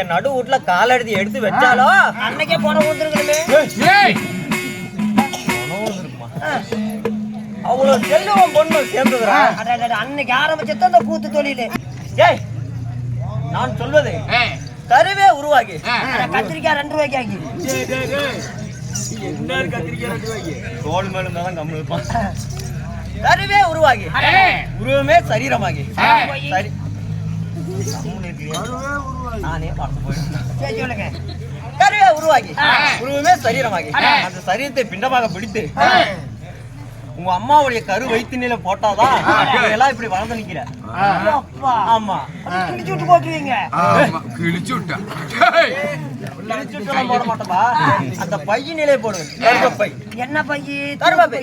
என் நடு வீட்டுல காலெடுத்து எடுத்து வச்சாலோ அன்னைக்கே போன ஊத்துருக்கணுமே. அவ்வளவு செல்லுவம் பொண்ணு சேர்ந்துக்கிறா. அன்னைக்கு ஆரம்பிச்சது அந்த கூத்து தொழில். ஏய், நான் சொல்வது கருவே உருவாகி கத்திரிக்காய் 2 ரூபாய்க்கு ஆகி என்ன கத்திரிக்காய் 2 ரூபாய்க்கு தோல் மேலும் தான் கம்மி இருப்பான். கருவே உருவாகி உருவமே சரீரமாகி சரி நானே பார்த்து போயிட்டேன். சொல்லுங்க. கருவே உருவாகி உருவமே சரீரமாகி அந்த சரீரத்தை பிண்டமாக பிடித்து உங்க அம்மாவுடைய கரு வயிற்றுநில போட்டாதான் எல்லாம் இப்படி வளர்ந்து நிக்கிற. ஆமா, கிழிச்சு விட்டு போட்டுவீங்க. கிழிச்சு விட்டா போட மாட்டோம்பா. அந்த பையினிலே போடுவேன். கருப்பை. என்ன பையி? கருப்பை.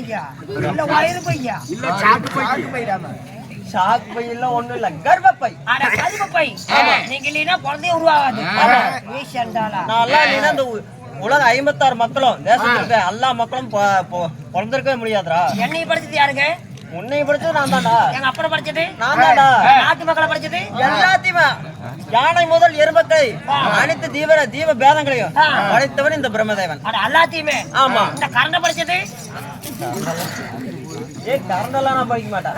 இல்ல வயிறு பையா? இல்ல சாக்கு பை. சாக்கு பை இல்ல, ஒண்ணும் இல்ல, கர்ப்பப்பை. அட கருப்பை. நீங்க இல்லைன்னா குழந்தைய உருவாகாது. நான் இல்லைன்னா இந்த உலக 56 மக்களும் தேசத்துல இருக்க எல்லா மக்களும் பிறந்திருக்கவே முடியாதுடா. என்னைய படிச்சது யாருங்க? உன்னை படிச்சது நான் தான்டா. எங்க அப்பனை படிச்சது நான் தான்டா. நாட்டு மக்களை படிச்சது எல்லாத்தையுமே யானை முதல் எறும்பக்கை அனைத்து தீப பேதங்களையும் படைத்தவன் இந்த பிரம்மதேவன். எல்லாத்தையுமே. ஆமா. இந்த கரண்ட படிச்சது கரண்டெல்லாம் நான் படிக்க மாட்டேன்.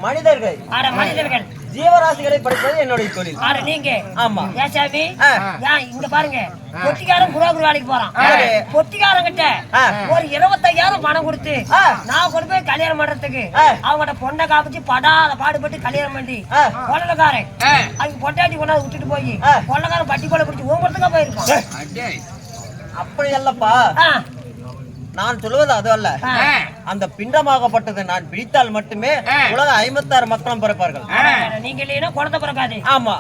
மனிதர்கள் மனிதர்கள் ஜீவராசிகளை படிப்பது என்னுடைய தொழில். நீங்க ஆமா. ஏசாமி இங்க பாருங்க, பொட்டிக்காரன் குருவாக்குரு வேலைக்கு போறான். பொட்டிக்காரன் கிட்ட ஒரு 25,000 பணம் கொடுத்து நான் கொண்டு போய் கல்யாணம் பண்றதுக்கு அவங்ககிட்ட பொண்ணை காப்பிச்சு படாத பாடுபட்டு கல்யாணம் பண்ணி கொள்ளக்காரன் அவங்க பொட்டாட்டி கொண்டாந்து விட்டுட்டு போய் கொள்ளக்காரன் பட்டி கொள்ள பிடிச்சி ஒவ்வொருத்தக்கா போயிருப்பான். அப்படி அல்லப்பா, நான் சொல்லுவது அது அல்ல. அந்த பிண்டமாகப்பட்டது நான் பிடித்தால் மட்டுமே உலக 56 மக்களும் பிறப்பார்கள். நீங்க இல்லைன்னா குழந்தை பிறக்காது. ஆமா.